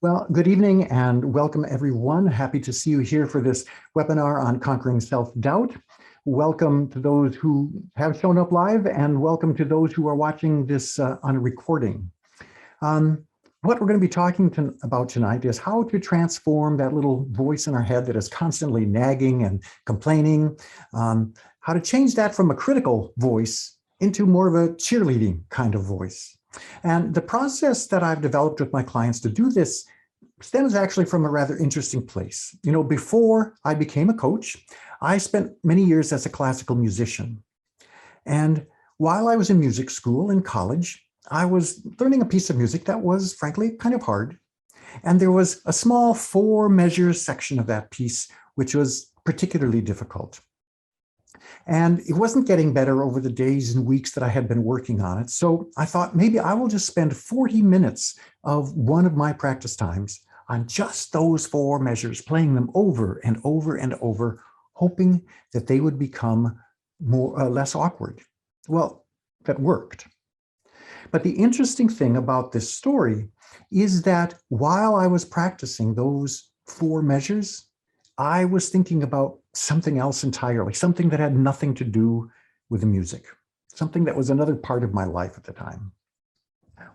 Well, good evening and welcome everyone. Happy to see you here for this webinar on conquering self-doubt. Welcome to those who have shown up live and welcome to those who are watching this on a recording. What we're going to be talking about tonight is how to transform that little voice in our head that is constantly nagging and complaining, how to change that from a critical voice into more of a cheerleading kind of voice. And the process that I've developed with my clients to do this stems actually from a rather interesting place. You know, before I became a coach, I spent many years as a classical musician. And while I was in music school in college, I was learning a piece of music that was frankly kind of hard. And there was a small 4 measures section of that piece, which was particularly difficult. And it wasn't getting better over the days and weeks that I had been working on it. So I thought maybe I will just spend 40 minutes of one of my practice times on just those 4 measures, playing them over and over and over, hoping that they would become less awkward. Well, that worked. But the interesting thing about this story is that while I was practicing those 4 measures, I was thinking about something else entirely, something that had nothing to do with the music, something that was another part of my life at the time.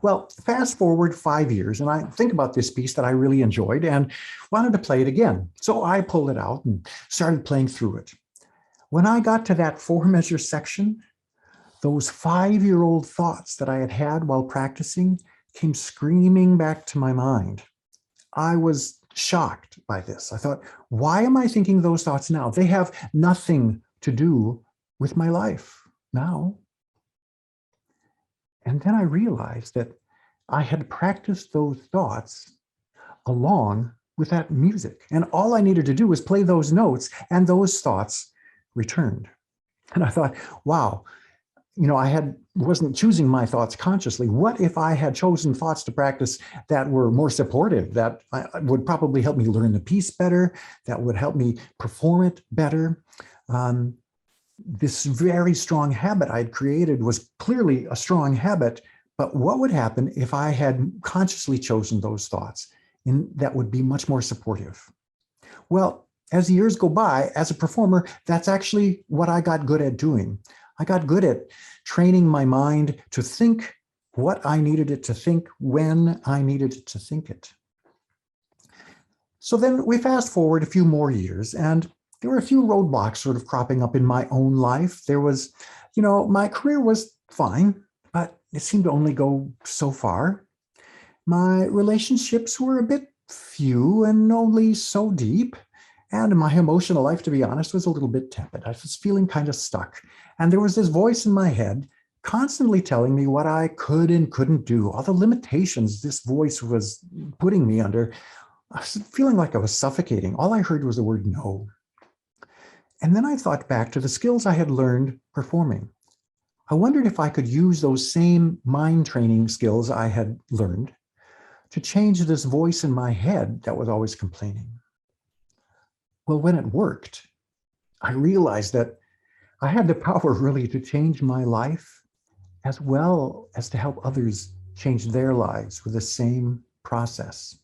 Well, fast forward 5 years, and I think about this piece that I really enjoyed and wanted to play it again. So I pulled it out and started playing through it. When I got to that 4 measure section, those 5-year-old thoughts that I had had while practicing came screaming back to my mind. I was shocked by this. I thought, why am I thinking those thoughts now? They have nothing to do with my life now. And then I realized that I had practiced those thoughts along with that music. And all I needed to do was play those notes and those thoughts returned. And I thought, wow, you know, wasn't choosing my thoughts consciously. What if I had chosen thoughts to practice that were more supportive, that would probably help me learn the piece better, that would help me perform it better? This very strong habit I'd created was clearly a strong habit, but what would happen if I had consciously chosen those thoughts that would be much more supportive? Well, as the years go by, as a performer, that's actually what I got good at doing. I got good at training my mind to think what I needed it to think when I needed it to think it. So then we fast forward a few more years, and there were a few roadblocks sort of cropping up in my own life. There was, you know, my career was fine, but it seemed to only go so far. My relationships were a bit few and only so deep. And my emotional life, to be honest, was a little bit tepid. I was feeling kind of stuck. And there was this voice in my head constantly telling me what I could and couldn't do, all the limitations this voice was putting me under. I was feeling like I was suffocating. All I heard was the word no. And then I thought back to the skills I had learned performing. I wondered if I could use those same mind training skills I had learned to change this voice in my head that was always complaining. Well, when it worked, I realized that I had the power really to change my life as well as to help others change their lives with the same process.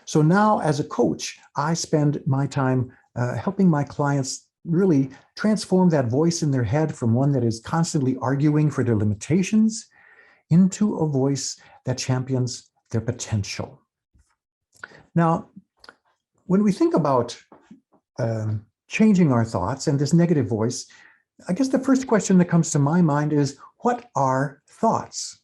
So now as a coach, I spend my time helping my clients really transform that voice in their head from one that is constantly arguing for their limitations into a voice that champions their potential. Now, when we think about changing our thoughts and this negative voice, I guess the first question that comes to my mind is, what are thoughts?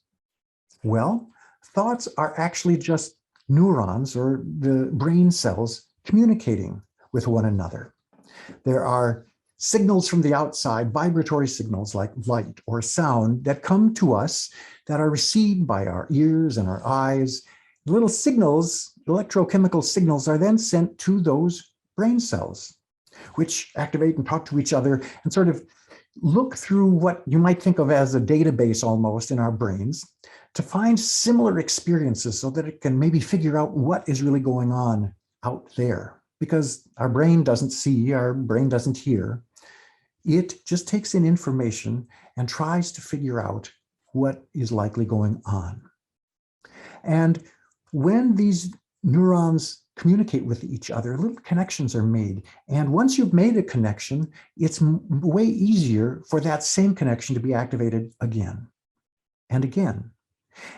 Well, thoughts are actually just neurons or the brain cells communicating with one another. There are signals from the outside, vibratory signals like light or sound that come to us that are received by our ears and our eyes. Little signals, electrochemical signals, are then sent to those brain cells, which activate and talk to each other and sort of look through what you might think of as a database almost in our brains to find similar experiences so that it can maybe figure out what is really going on out there. Because our brain doesn't see, our brain doesn't hear. It just takes in information and tries to figure out what is likely going on. And when these neurons communicate with each other, little connections are made. And once you've made a connection, it's way easier for that same connection to be activated again and again.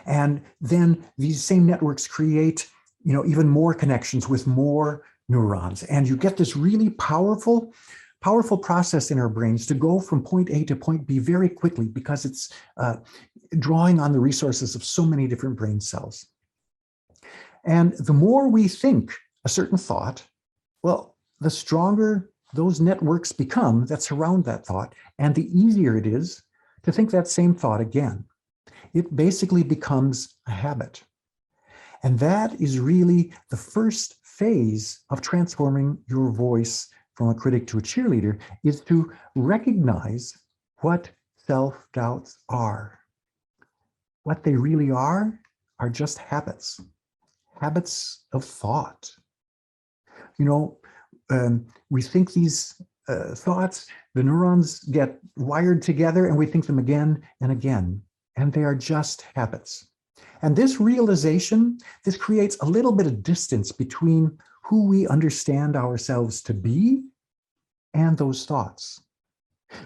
And then these same networks create, even more connections with more neurons. And you get this really powerful process in our brains to go from point A to point B very quickly because it's drawing on the resources of so many different brain cells. And the more we think a certain thought, well, the stronger those networks become that surround that thought, and the easier it is to think that same thought again. It basically becomes a habit. And that is really the first phase of transforming your voice from a critic to a cheerleader, is to recognize what self-doubts are. What they really are just habits of thought. We think these thoughts, the neurons get wired together and we think them again and again, and they are just habits. And this realization, this creates a little bit of distance between who we understand ourselves to be and those thoughts.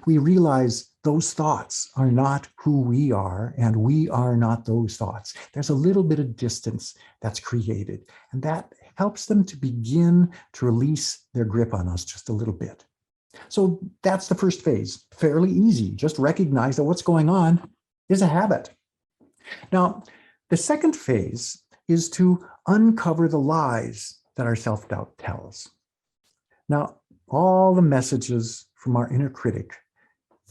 We realize those thoughts are not who we are, and we are not those thoughts. There's a little bit of distance that's created, and that helps them to begin to release their grip on us just a little bit. So that's the first phase. Fairly easy. Just recognize that what's going on is a habit. Now, the second phase is to uncover the lies that our self-doubt tells. Now, all the messages from our inner critic,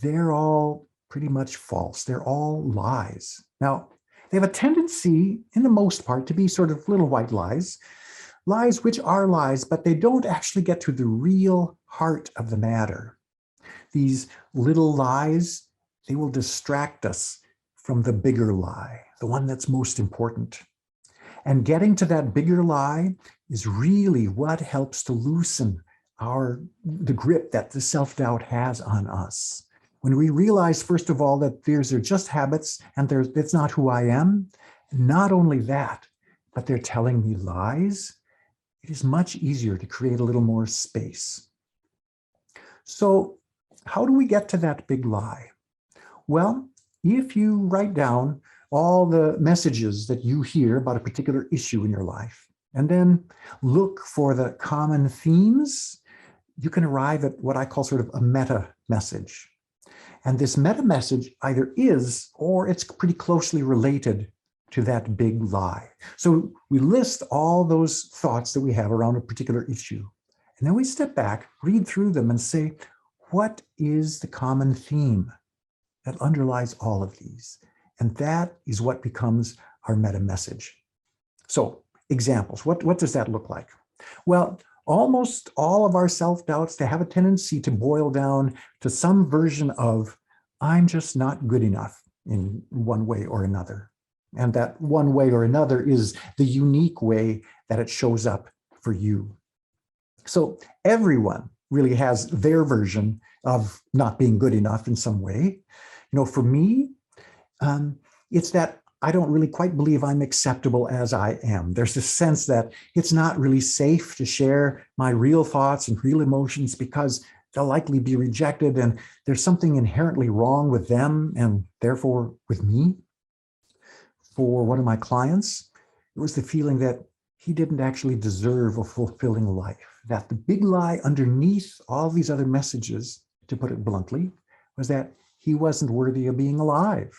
they're all pretty much false. They're all lies. Now, they have a tendency, in the most part, to be sort of little white lies, lies which are lies, but they don't actually get to the real heart of the matter. These little lies, they will distract us from the bigger lie, the one that's most important. And getting to that bigger lie is really what helps to loosen the grip that the self-doubt has on us. When we realize, first of all, that these are just habits and it's not who I am, not only that, but they're telling me lies, it is much easier to create a little more space. So how do we get to that big lie? Well, if you write down all the messages that you hear about a particular issue in your life, and then look for the common themes, you can arrive at what I call sort of a meta message. And this meta message either is, or it's pretty closely related to that big lie. So we list all those thoughts that we have around a particular issue. And then we step back, read through them and say, what is the common theme that underlies all of these? And that is what becomes our meta message. So examples, what does that look like? Well, almost all of our self-doubts, they have a tendency to boil down to some version of, I'm just not good enough in one way or another. And that one way or another is the unique way that it shows up for you. So everyone really has their version of not being good enough in some way. For me, it's that I don't really quite believe I'm acceptable as I am. There's this sense that it's not really safe to share my real thoughts and real emotions because they'll likely be rejected, and there's something inherently wrong with them and therefore with me. For one of my clients, it was the feeling that he didn't actually deserve a fulfilling life, that the big lie underneath all these other messages, to put it bluntly, was that he wasn't worthy of being alive.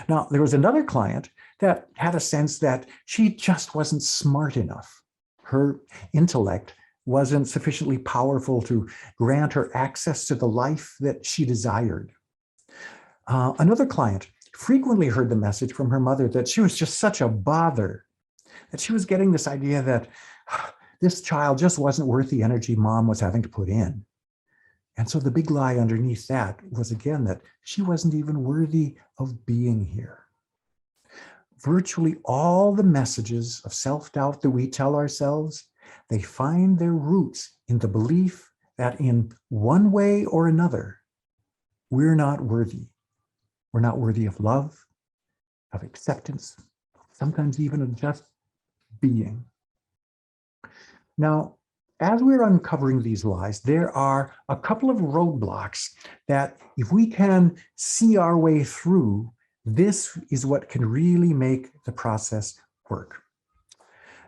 Now, there was another client that had a sense that she just wasn't smart enough. Her intellect wasn't sufficiently powerful to grant her access to the life that she desired. Another client frequently heard the message from her mother that she was just such a bother, that she was getting this idea that this child just wasn't worth the energy mom was having to put in. And so the big lie underneath that was, again, that she wasn't even worthy of being here. Virtually all the messages of self-doubt that we tell ourselves, they find their roots in the belief that in one way or another, we're not worthy. We're not worthy of love, of acceptance, sometimes even of just being. Now, as we're uncovering these lies, there are a couple of roadblocks that if we can see our way through, this is what can really make the process work.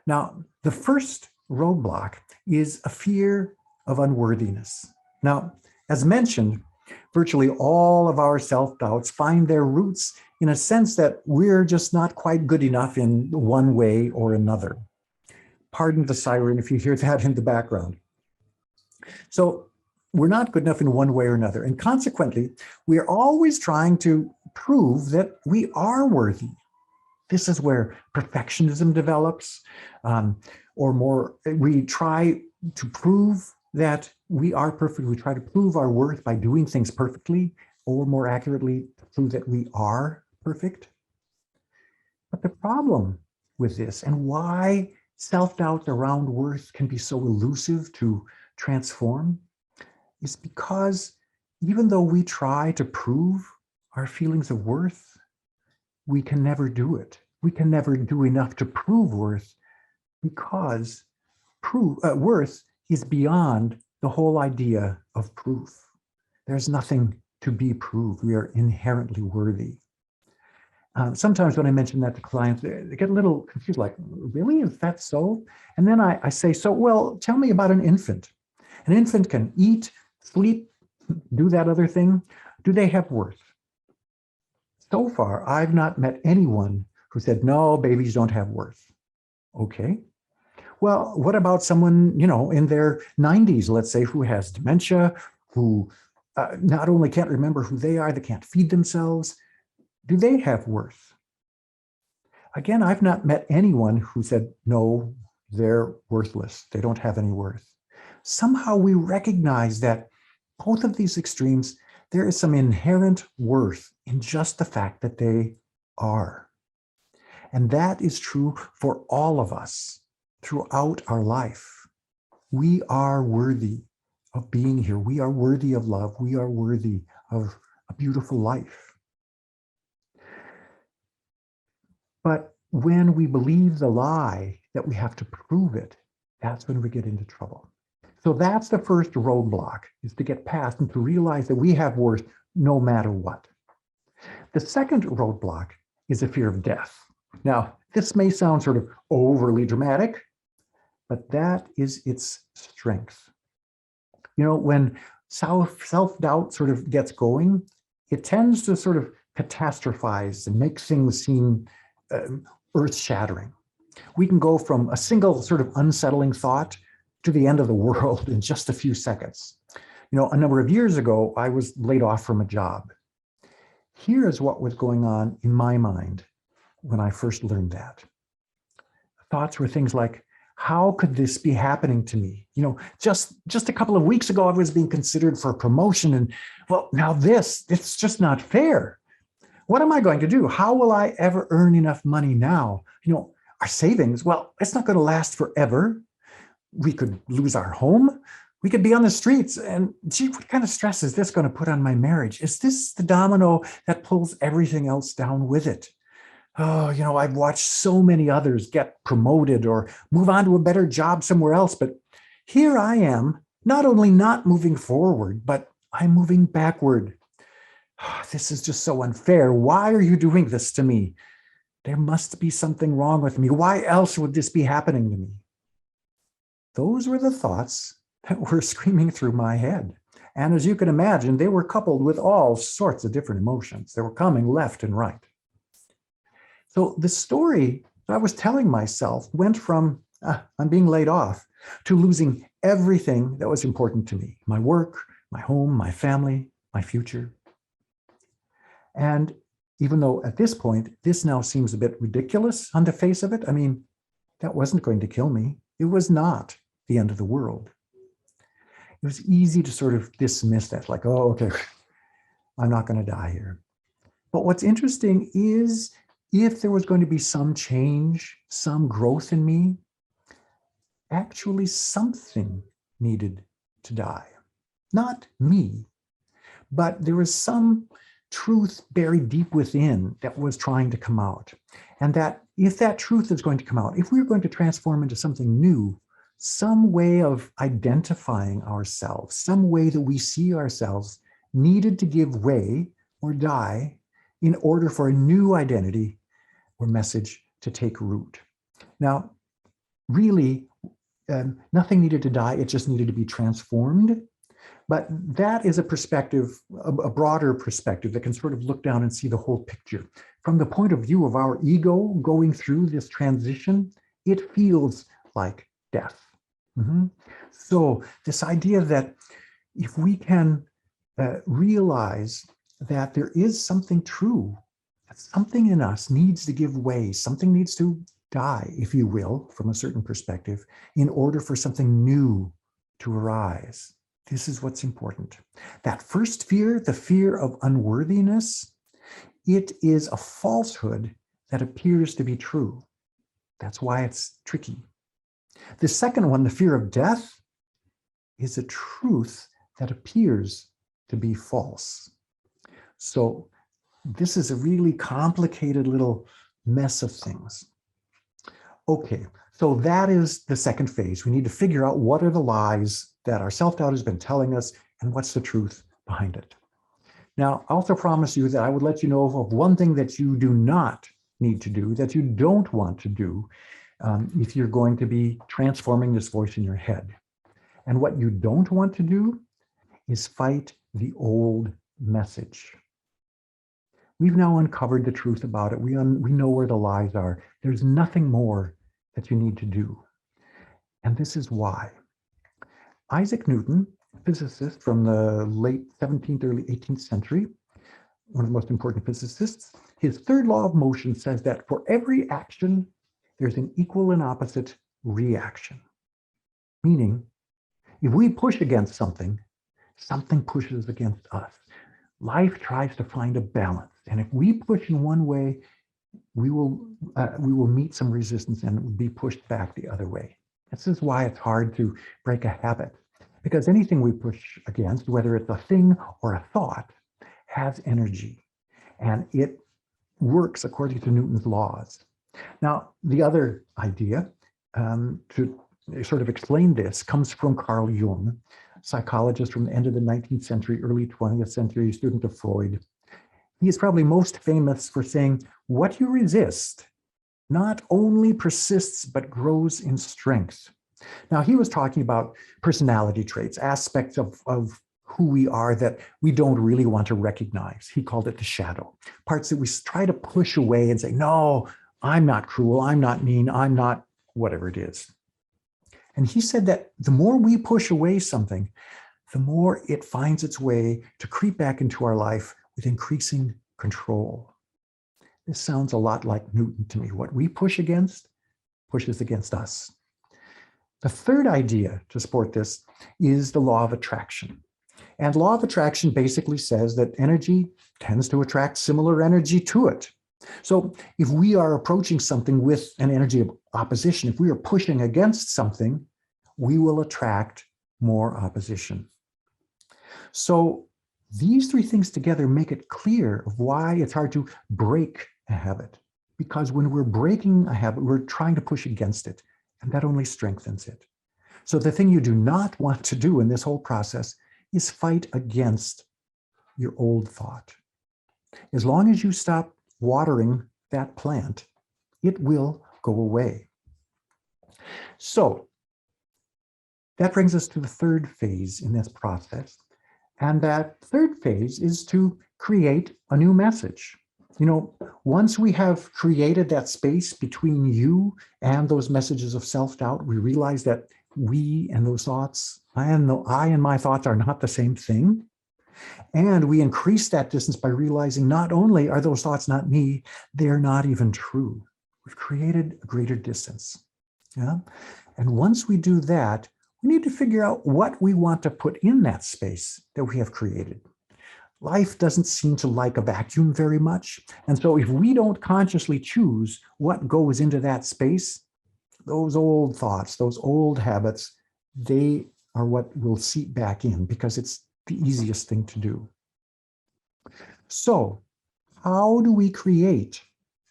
Now, the first roadblock is a fear of unworthiness. Now, as mentioned, virtually all of our self-doubts find their roots in a sense that we're just not quite good enough in one way or another. Pardon the siren if you hear that in the background. So we're not good enough in one way or another. And consequently, we're always trying to prove that we are worthy. This is where perfectionism develops, or more, we try to prove that we are perfect. We try to prove our worth by doing things perfectly, or more accurately, prove that we are perfect. But the problem with this, and why self-doubt around worth can be so elusive to transform, is because even though we try to prove our feelings of worth, we can never do it. We can never do enough to prove worth, because worth is beyond the whole idea of proof. There's nothing to be proved. We are inherently worthy. Sometimes when I mention that to clients, they get a little confused, like, really, is that so? And then I say, so, well, tell me about an infant. An infant can eat, sleep, do that other thing. Do they have worth? So far, I've not met anyone who said, no, babies don't have worth. Okay. Well, what about someone, in their 90s, let's say, who has dementia, who not only can't remember who they are, they can't feed themselves. Do they have worth? Again, I've not met anyone who said, no, they're worthless. They don't have any worth. Somehow we recognize that both of these extremes, there is some inherent worth in just the fact that they are. And that is true for all of us throughout our life. We are worthy of being here. We are worthy of love. We are worthy of a beautiful life. But when we believe the lie that we have to prove it, that's when we get into trouble. So that's the first roadblock, is to get past and to realize that we have worth no matter what. The second roadblock is a fear of death. Now, this may sound sort of overly dramatic, but that is its strength. When self-doubt sort of gets going, it tends to sort of catastrophize and make things seem earth-shattering. We can go from a single sort of unsettling thought to the end of the world in just a few seconds. A number of years ago, I was laid off from a job. Here's what was going on in my mind when I first learned that. Thoughts were things like, how could this be happening to me? Just a couple of weeks ago, I was being considered for a promotion, and well, now it's just not fair. What am I going to do? How will I ever earn enough money now? Our savings, well, it's not going to last forever. We could lose our home. We could be on the streets. And gee, what kind of stress is this going to put on my marriage? Is this the domino that pulls everything else down with it? Oh, I've watched so many others get promoted or move on to a better job somewhere else. But here I am, not only not moving forward, but I'm moving backward. This is just so unfair. Why are you doing this to me? There must be something wrong with me. Why else would this be happening to me? Those were the thoughts that were screaming through my head. And as you can imagine, they were coupled with all sorts of different emotions. They were coming left and right. So the story that I was telling myself went from, I'm being laid off, to losing everything that was important to me: my work, my home, my family, my future. And even though at this point, this now seems a bit ridiculous on the face of it, that wasn't going to kill me. It was not the end of the world. It was easy to sort of dismiss that, like, oh, okay, I'm not going to die here. But what's interesting is, if there was going to be some change, some growth in me, actually something needed to die. Not me, but there was some truth buried deep within that was trying to come out. And that if that truth is going to come out, if we're going to transform into something new, some way of identifying ourselves, some way that we see ourselves needed to give way or die in order for a new identity or message to take root. Now, really, nothing needed to die, it just needed to be transformed. But that is a perspective, a broader perspective that can sort of look down and see the whole picture. From the point of view of our ego going through this transition, it feels like death. So this idea that if we can realize that there is something true, that something in us needs to give way, something needs to die, if you will, from a certain perspective, in order for something new to arise. This is what's important. That first fear, the fear of unworthiness, it is a falsehood that appears to be true. That's why it's tricky. The second one, the fear of death, is a truth that appears to be false. So this is a really complicated little mess of things. Okay, so that is the second phase. We need to figure out what are the lies that our self-doubt has been telling us and what's the truth behind it. Now, I also promise you that I would let you know of one thing that you do not need to do, that you don't want to do, if you're going to be transforming this voice in your head. And what you don't want to do is fight the old message. We've now uncovered the truth about it. We know where the lies are. There's nothing more that you need to do. And this is why. Isaac Newton, physicist from the late 17th, early 18th century, one of the most important physicists, his third law of motion says that for every action, there's an equal and opposite reaction. Meaning, if we push against something, something pushes against us. Life tries to find a balance. And if we push in one way, we will meet some resistance and be pushed back the other way. This is why it's hard to break a habit, because anything we push against, whether it's a thing or a thought, has energy, and it works according to Newton's laws. Now, the other idea to sort of explain this comes from Carl Jung, psychologist from the end of the 19th century, early 20th century, student of Freud. He is probably most famous for saying, what you resist not only persists, but grows in strength. Now, he was talking about personality traits, aspects of who we are that we don't really want to recognize. He called it the shadow, parts that we try to push away and say, no, I'm not cruel, I'm not mean, I'm not whatever it is. And he said that the more we push away something, the more it finds its way to creep back into our life with increasing control. This sounds a lot like Newton to me. What we push against pushes against us. The third idea to support this is the law of attraction. And law of attraction basically says that energy tends to attract similar energy to it. So if we are approaching something with an energy of opposition, if we are pushing against something, we will attract more opposition. So these three things together make it clear of why it's hard to break a habit. Because when we're breaking a habit, we're trying to push against it, and that only strengthens it. So the thing you do not want to do in this whole process is fight against your old thought. As long as you stop watering that plant, it will go away. So that brings us to the third phase in this process. And that third phase is to create a new message. You know, once we have created that space between you and those messages of self-doubt, we realize that we and those thoughts, I and my thoughts are not the same thing. And we increase that distance by realizing not only are those thoughts not me, they're not even true. We've created a greater distance. Yeah? And once we do that, we need to figure out what we want to put in that space that we have created. Life doesn't seem to like a vacuum very much. And so if we don't consciously choose what goes into that space, those old thoughts, those old habits, they are what will seep back in because it's the easiest thing to do. So how do we create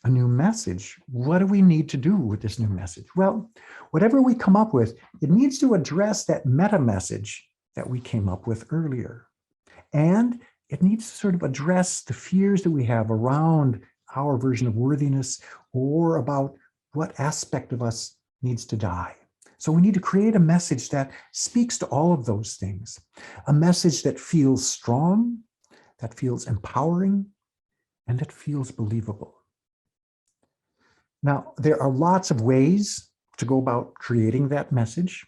a new message. What do we need to do with this new message? Well, whatever we come up with, it needs to address that meta message that we came up with earlier. And it needs to sort of address the fears that we have around our version of worthiness or about what aspect of us needs to die. So we need to create a message that speaks to all of those things, a message that feels strong, that feels empowering, and that feels believable. Now, there are lots of ways to go about creating that message.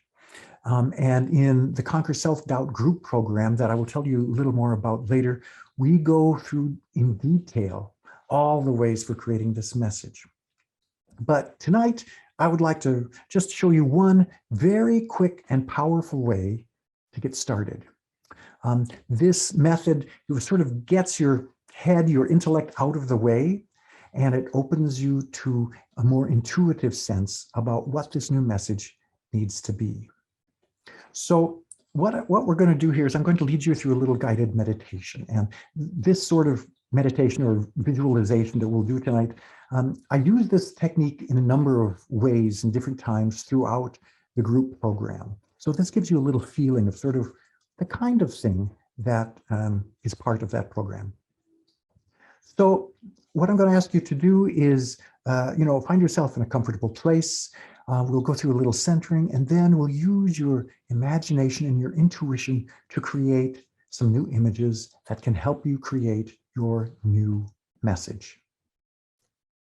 And in the Conquer Self-Doubt group program that I will tell you a little more about later, we go through in detail all the ways for creating this message. But tonight, I would like to just show you one very quick and powerful way to get started. This method sort of gets your head, your intellect out of the way, and it opens you to a more intuitive sense about what this new message needs to be. So what we're going to do here is I'm going to lead you through a little guided meditation. And this sort of meditation or visualization that we'll do tonight, I use this technique in a number of ways and different times throughout the group program. So this gives you a little feeling of sort of the kind of thing that is part of that program. So what I'm going to ask you to do is, find yourself in a comfortable place. We'll go through a little centering, and then we'll use your imagination and your intuition to create some new images that can help you create your new message.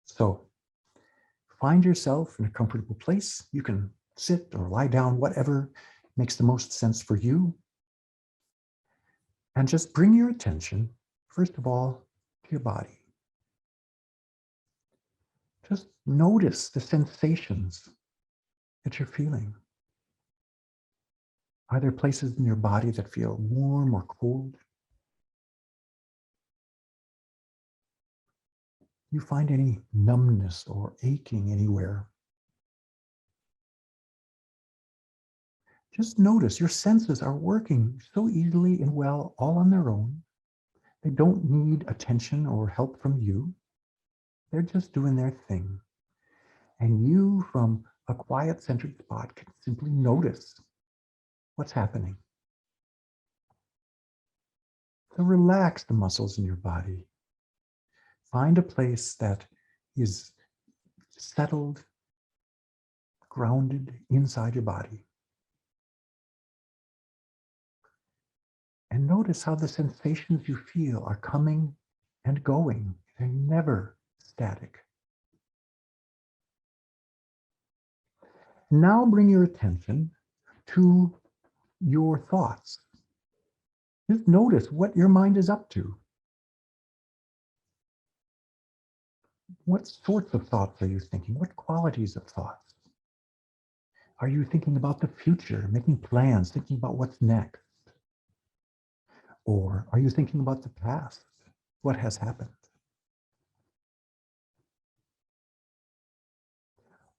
So find yourself in a comfortable place. You can sit or lie down, whatever makes the most sense for you. And just bring your attention, first of all, to your body. Just notice the sensations that you're feeling. Are there places in your body that feel warm or cold? Do you find any numbness or aching anywhere? Just notice your senses are working so easily and well all on their own. They don't need attention or help from you. They're just doing their thing. And you, from a quiet, centered spot, can simply notice what's happening. So relax the muscles in your body. Find a place that is settled, grounded inside your body. And notice how the sensations you feel are coming and going. They're never static. Now bring your attention to your thoughts. Just notice what your mind is up to. What sorts of thoughts are you thinking? What qualities of thoughts? Are you thinking about the future, making plans, thinking about what's next? Or are you thinking about the past, what has happened?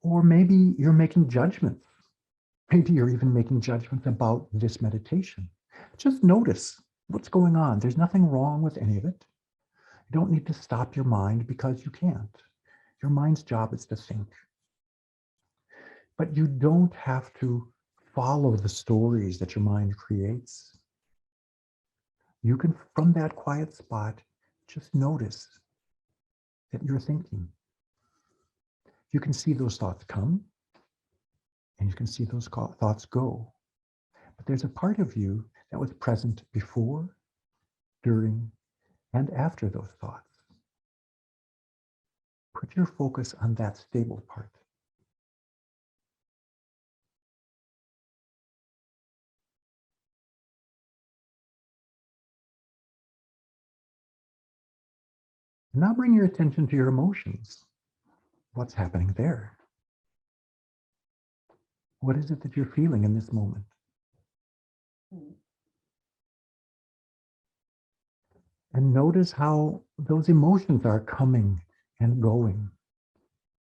Or maybe you're making judgments. Maybe you're even making judgments about this meditation. Just notice what's going on. There's nothing wrong with any of it. You don't need to stop your mind because you can't. Your mind's job is to think. But you don't have to follow the stories that your mind creates. You can, from that quiet spot, just notice that you're thinking. You can see those thoughts come, and you can see those thoughts go. But there's a part of you that was present before, during, and after those thoughts. Put your focus on that stable part. Now bring your attention to your emotions. What's happening there? What is it that you're feeling in this moment? And notice how those emotions are coming and going,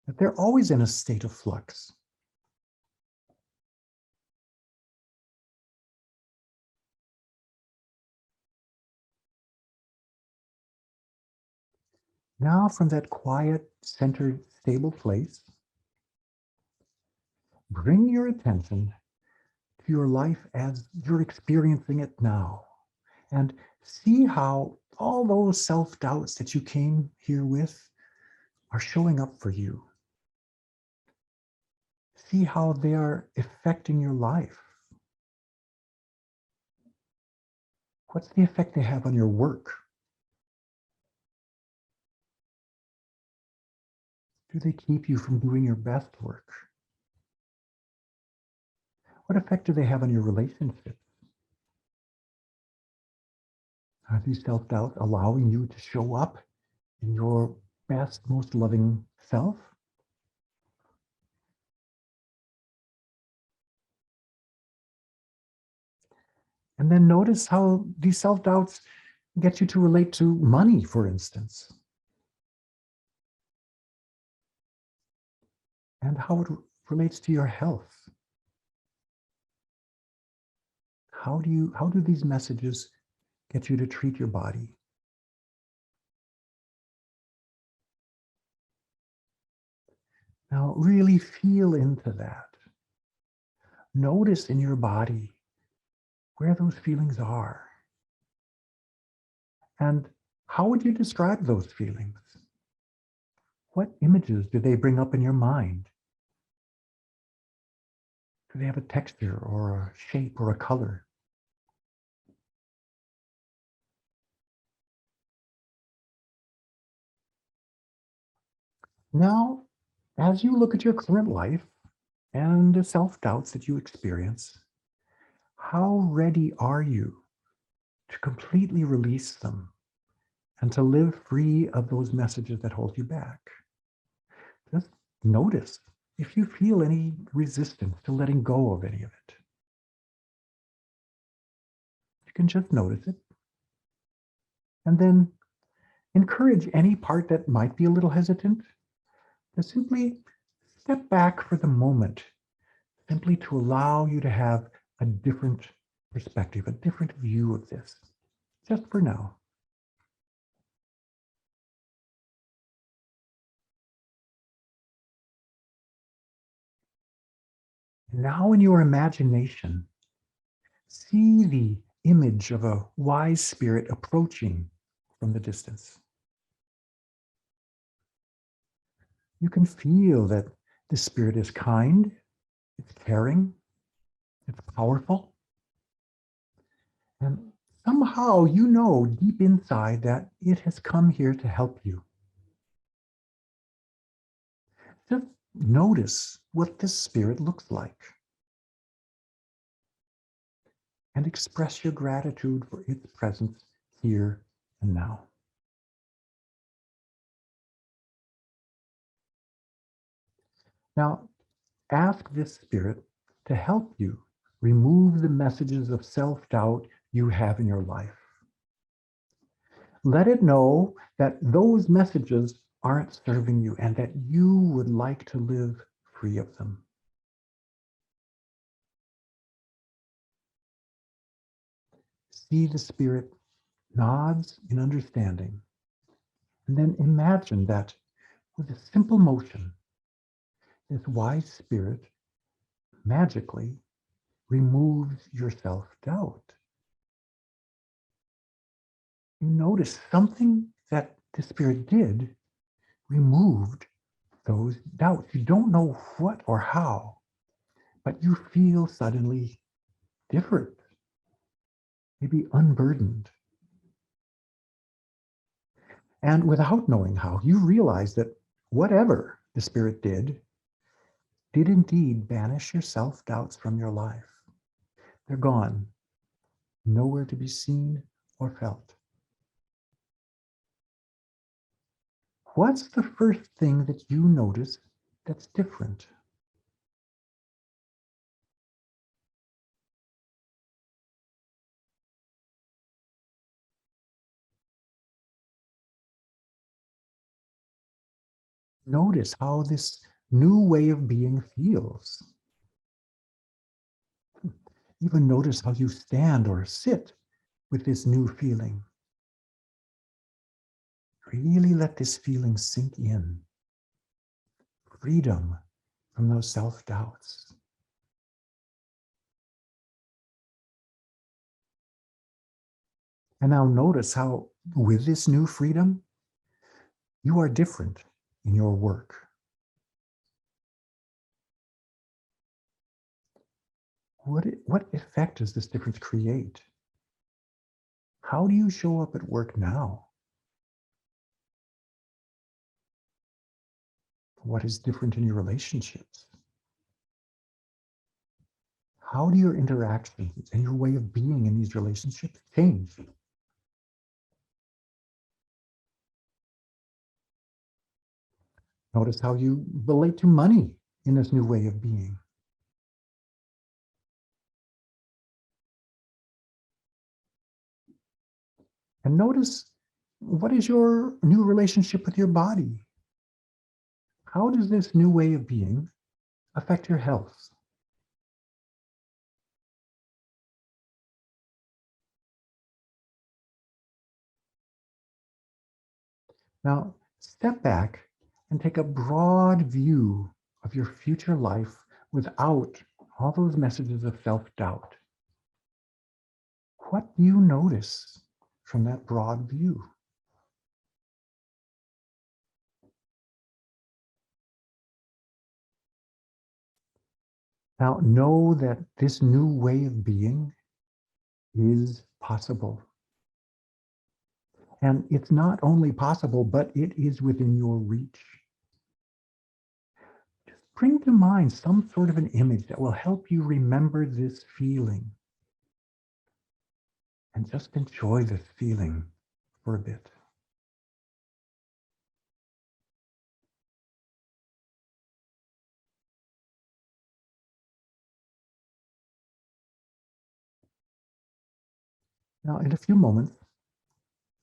that they're always in a state of flux. Now, from that quiet, centered, stable place, bring your attention to your life as you're experiencing it now. And see how all those self-doubts that you came here with are showing up for you. See how they are affecting your life. What's the effect they have on your work? Do they keep you from doing your best work? What effect do they have on your relationships? Are these self-doubts allowing you to show up in your best, most loving self? And then notice how these self-doubts get you to relate to money, for instance, and how it relates to your health. How do these messages get you to treat your body? Now really feel into that. Notice in your body where those feelings are. And how would you describe those feelings? What images do they bring up in your mind? Do they have a texture or a shape or a color? Now, as you look at your current life and the self-doubts that you experience, how ready are you to completely release them and to live free of those messages that hold you back? Just notice if you feel any resistance to letting go of any of it. You can just notice it. And then encourage any part that might be a little hesitant to simply step back for the moment, simply to allow you to have a different perspective, a different view of this, just for now. Now in your imagination, see the image of a wise spirit approaching from the distance. You can feel that the spirit is kind, it's caring, it's powerful. And somehow you know deep inside that it has come here to help you. Just notice what this spirit looks like and express your gratitude for its presence here and now. Now, ask this spirit to help you remove the messages of self-doubt you have in your life. Let it know that those messages aren't serving you and that you would like to live free of them. See the spirit nods in understanding, and then imagine that with a simple motion, this wise spirit magically removes your self-doubt. You notice something that the spirit did removed those doubts. You don't know what or how, but you feel suddenly different, maybe unburdened. And without knowing how, you realize that whatever the spirit did indeed banish your self-doubts from your life. They're gone, nowhere to be seen or felt. What's the first thing that you notice that's different? Notice how this new way of being feels. Even notice how you stand or sit with this new feeling. Really let this feeling sink in. Freedom from those self-doubts. And now notice how, with this new freedom, you are different in your work. What effect does this difference create? How do you show up at work now? What is different in your relationships? How do your interactions and your way of being in these relationships change? Notice how you relate to money in this new way of being. And notice, what is your new relationship with your body? How does this new way of being affect your health? Now, step back and take a broad view of your future life without all those messages of self-doubt. What do you notice from that broad view? Now, know that this new way of being is possible. And it's not only possible, but it is within your reach. Just bring to mind some sort of an image that will help you remember this feeling. And just enjoy this feeling for a bit. Now, in a few moments,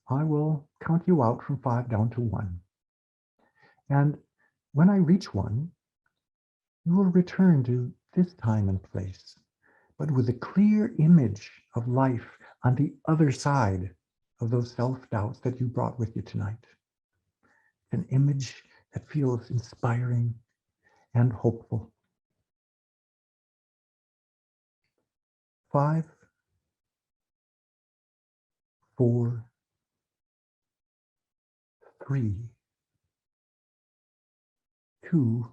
I will count you out from 5 down to 1. And when I reach 1, you will return to this time and place, but with a clear image of life on the other side of those self-doubts that you brought with you tonight. An image that feels inspiring and hopeful. 5, 4, 3, 2,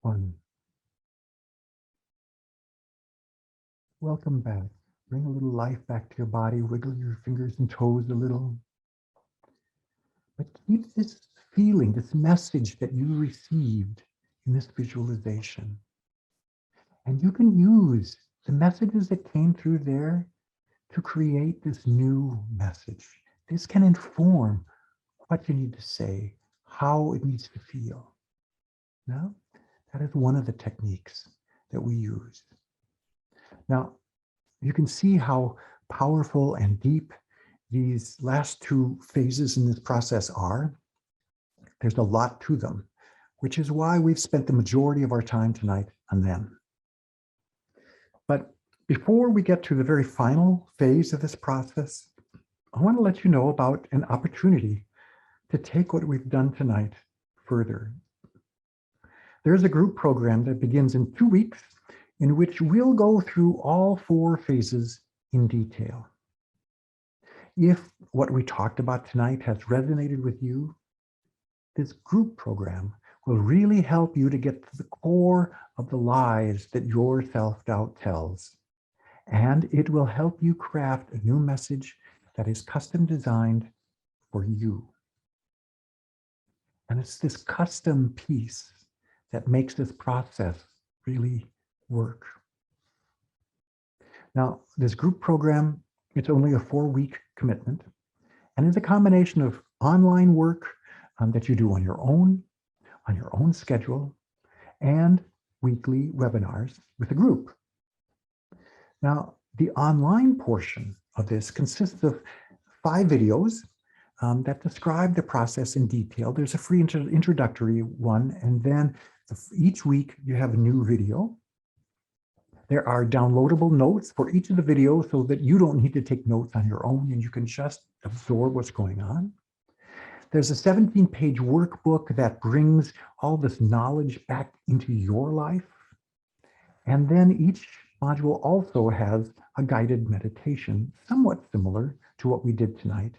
1. Welcome back. Bring a little life back to your body. Wiggle your fingers and toes a little. But keep this feeling, this message that you received in this visualization. And you can use the messages that came through there to create this new message. This can inform what you need to say, how it needs to feel. Now, that is one of the techniques that we use. Now, you can see how powerful and deep these last 2 phases in this process are. There's a lot to them, which is why we've spent the majority of our time tonight on them. But before we get to the very final phase of this process, I want to let you know about an opportunity to take what we've done tonight further. There's a group program that begins in 2 weeks in which we'll go through all 4 phases in detail. If what we talked about tonight has resonated with you, this group program will really help you to get to the core of the lies that your self-doubt tells. And it will help you craft a new message that is custom designed for you. And it's this custom piece that makes this process really work. Now, this group program, it's only a 4-week commitment, and it's a combination of online work that you do on your own schedule, and weekly webinars with a group. Now, the online portion of this consists of 5 videos that describe the process in detail. There's a free introductory one, and then each week you have a new video. There are downloadable notes for each of the videos so that you don't need to take notes on your own and you can just absorb what's going on. There's a 17-page workbook that brings all this knowledge back into your life. And then each module also has a guided meditation, somewhat similar to what we did tonight,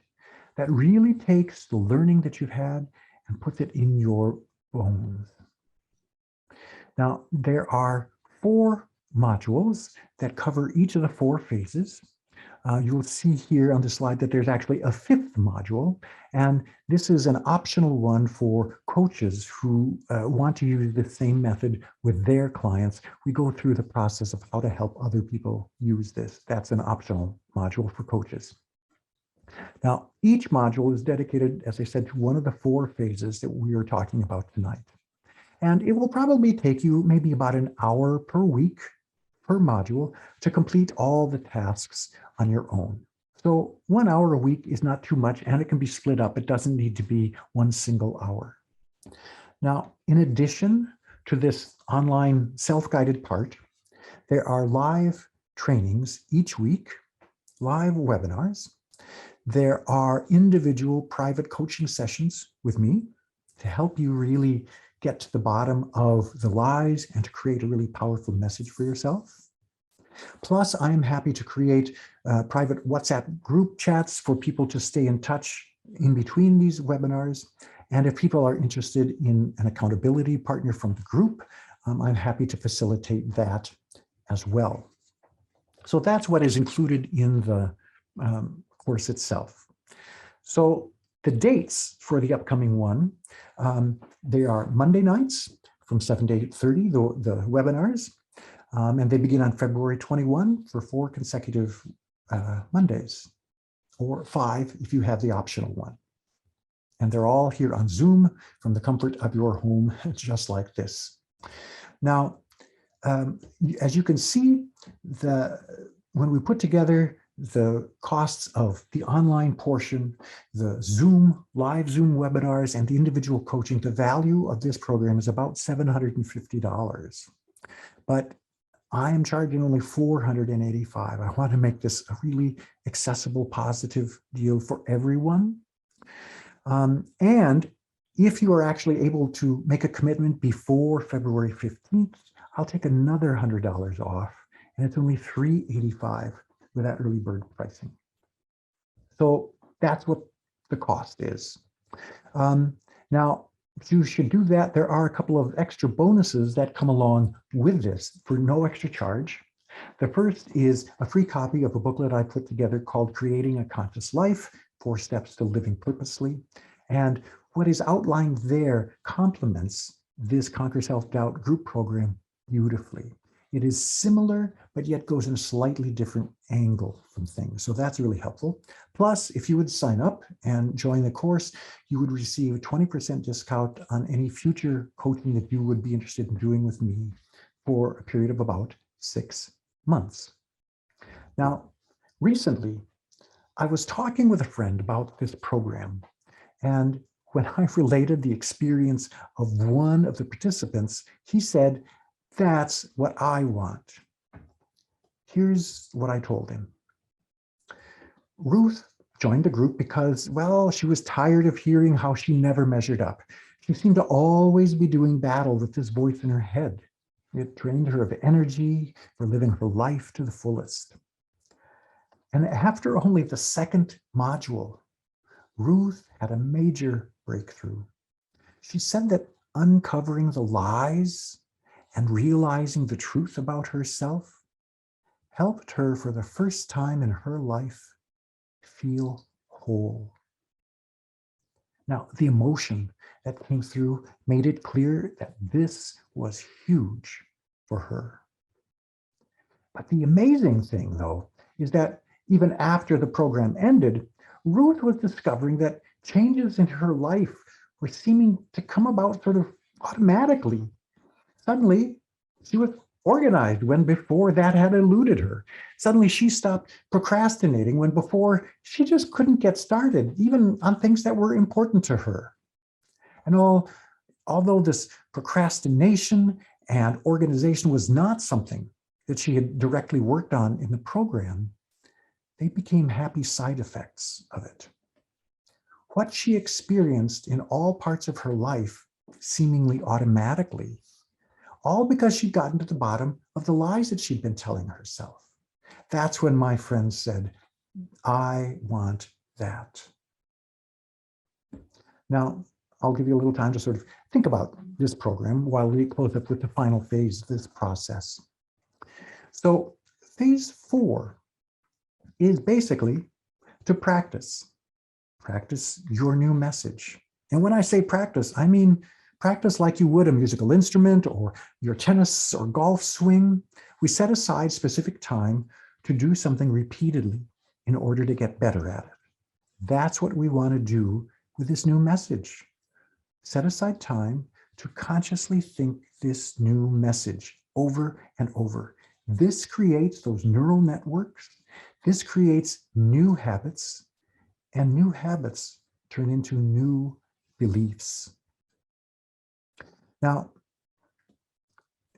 that really takes the learning that you've had and puts it in your bones. Now, there are 4 modules that cover each of the 4 phases. You'll see here on the slide that there's actually a 5th module, and this is an optional one for coaches who want to use the same method with their clients. We go through the process of how to help other people use this. That's an optional module for coaches. Now, each module is dedicated, as I said, to one of the 4 phases that we are talking about tonight. And it will probably take you maybe about an hour per week per module to complete all the tasks on your own. So 1 hour a week is not too much, and it can be split up. It doesn't need to be one single hour. Now, in addition to this online self-guided part, there are live trainings each week, live webinars. There are individual private coaching sessions with me to help you really get to the bottom of the lies and to create a really powerful message for yourself. Plus, I am happy to create private WhatsApp group chats for people to stay in touch in between these webinars. And if people are interested in an accountability partner from the group, I'm happy to facilitate that as well. So that's what is included in the course itself. So the dates for the upcoming one, they are Monday nights from 7 to 8:30, the webinars, and they begin on February 21 for 4 consecutive Mondays, or 5 if you have the optional one. And they're all here on Zoom from the comfort of your home, just like this. Now, as you can see, when we put together the costs of the online portion, the live Zoom webinars, and the individual coaching, the value of this program is about $750. But I am charging only $485. I want to make this a really accessible, positive deal for everyone. And if you are actually able to make a commitment before February 15th, I'll take another $100 off, and it's only $385 with that early bird pricing. So that's what the cost is. Now, if you should do that, there are a couple of extra bonuses that come along with this for no extra charge. The first is a free copy of a booklet I put together called Creating a Conscious Life, 4 Steps to Living Purposely. And what is outlined there complements this Conquer Self-Doubt group program beautifully. It is similar, but yet goes in a slightly different angle from things. So that's really helpful. Plus, if you would sign up and join the course, you would receive a 20% discount on any future coaching that you would be interested in doing with me for a period of about 6 months. Now, recently, I was talking with a friend about this program, and when I related the experience of one of the participants, he said, "That's what I want." Here's what I told him. Ruth joined the group because, well, she was tired of hearing how she never measured up. She seemed to always be doing battle with this voice in her head. It drained her of energy for living her life to the fullest. And after only the 2nd module, Ruth had a major breakthrough. She said that uncovering the lies and realizing the truth about herself helped her for the first time in her life feel whole. Now, the emotion that came through made it clear that this was huge for her. But the amazing thing, though, is that even after the program ended, Ruth was discovering that changes in her life were seeming to come about sort of automatically. Suddenly, she was organized when before that had eluded her. Suddenly, she stopped procrastinating when before she just couldn't get started, even on things that were important to her. And although this procrastination and organization was not something that she had directly worked on in the program, they became happy side effects of it. What she experienced in all parts of her life, seemingly automatically, all because she'd gotten to the bottom of the lies that she'd been telling herself. That's when my friend said, I want that. Now, I'll give you a little time to sort of think about this program while we close up with the final phase of this process. So phase 4 is basically to practice your new message. And when I say practice, I mean practice like you would a musical instrument or your tennis or golf swing. We set aside specific time to do something repeatedly in order to get better at it. That's what we want to do with this new message. Set aside time to consciously think this new message over and over. This creates those neural networks. This creates new habits, and new habits turn into new beliefs. Now,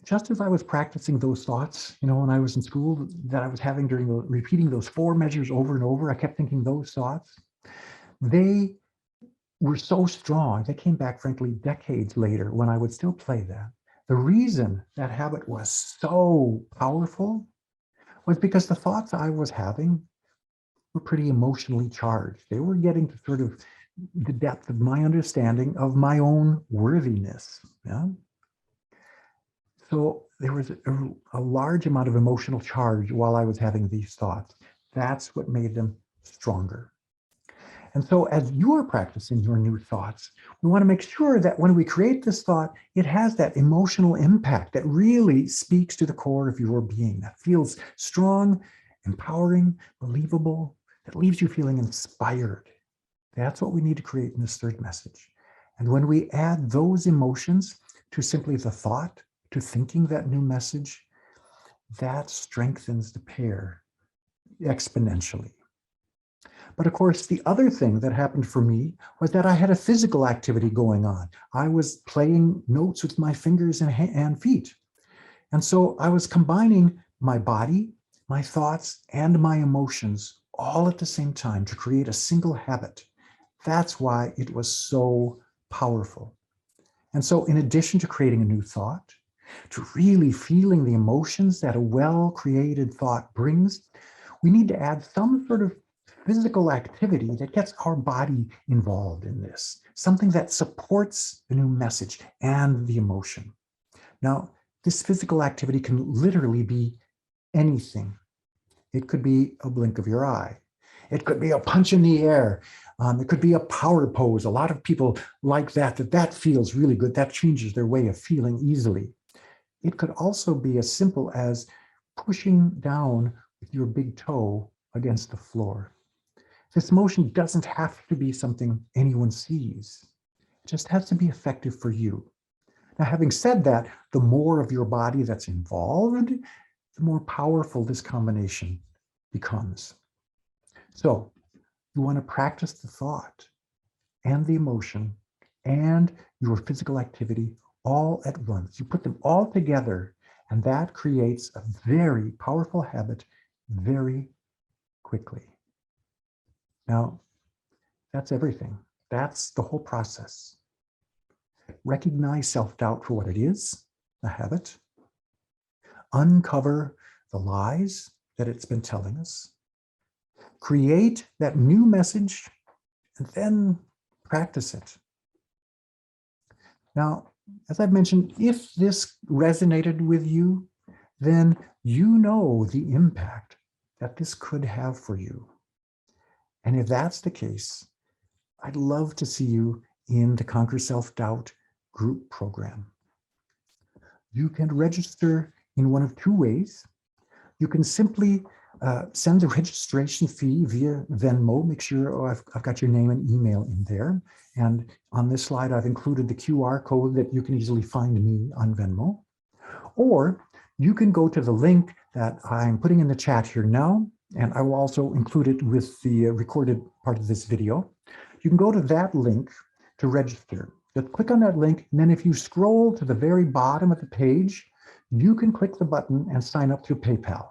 just as I was practicing those thoughts, when I was in school that I was having during repeating those 4 measures over and over, I kept thinking those thoughts. They were so strong. They came back, frankly, decades later when I would still play that. The reason that habit was so powerful was because the thoughts I was having were pretty emotionally charged. They were getting to sort of the depth of my understanding of my own worthiness. Yeah? So there was a large amount of emotional charge while I was having these thoughts. That's what made them stronger. And so as you are practicing your new thoughts, we want to make sure that when we create this thought, it has that emotional impact that really speaks to the core of your being, that feels strong, empowering, believable, that leaves you feeling inspired. That's what we need to create in this third message. And when we add those emotions to simply the thought, to thinking that new message, that strengthens the pair exponentially. But of course, the other thing that happened for me was that I had a physical activity going on. I was playing notes with my fingers and feet. And so I was combining my body, my thoughts, and my emotions all at the same time to create a single habit. That's why it was so powerful. And so in addition to creating a new thought, to really feeling the emotions that a well-created thought brings, we need to add some sort of physical activity that gets our body involved in this, something that supports the new message and the emotion. Now, this physical activity can literally be anything. It could be a blink of your eye. It could be a punch in the air. It could be a power pose. A lot of people like that feels really good. That changes their way of feeling easily. It could also be as simple as pushing down with your big toe against the floor. This motion doesn't have to be something anyone sees. It just has to be effective for you. Now, having said that, the more of your body that's involved, the more powerful this combination becomes. So you want to practice the thought and the emotion and your physical activity all at once. You put them all together, and that creates a very powerful habit very quickly. Now, that's everything. That's the whole process. Recognize self-doubt for what it is, a habit. Uncover the lies that it's been telling us. Create that new message, and then practice it. Now, as I've mentioned, if this resonated with you, then you know the impact that this could have for you. And if that's the case, I'd love to see you in the Conquer Self-Doubt group program. You can register in one of 2 ways. You can simply send the registration fee via Venmo. Make sure I've got your name and email in there. And on this slide, I've included the QR code that you can easily find me on Venmo. Or you can go to the link that I'm putting in the chat here now, and I will also include it with the recorded part of this video. You can go to that link to register. Just click on that link, and then if you scroll to the very bottom of the page, you can click the button and sign up through PayPal.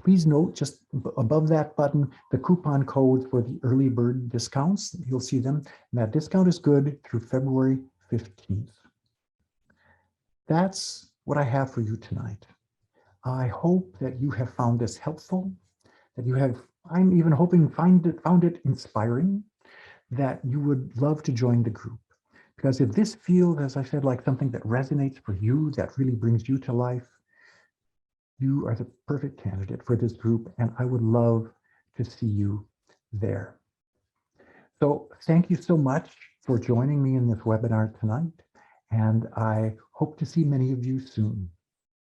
Please note just above that button, the coupon codes for the early bird discounts. You'll see them. And that discount is good through February 15th. That's what I have for you tonight. I hope that you have found this helpful, that you have, I'm even hoping, found it inspiring, that you would love to join the group. Because if this feels, as I said, like something that resonates for you, that really brings you to life, you are the perfect candidate for this group, and I would love to see you there. So thank you so much for joining me in this webinar tonight, and I hope to see many of you soon.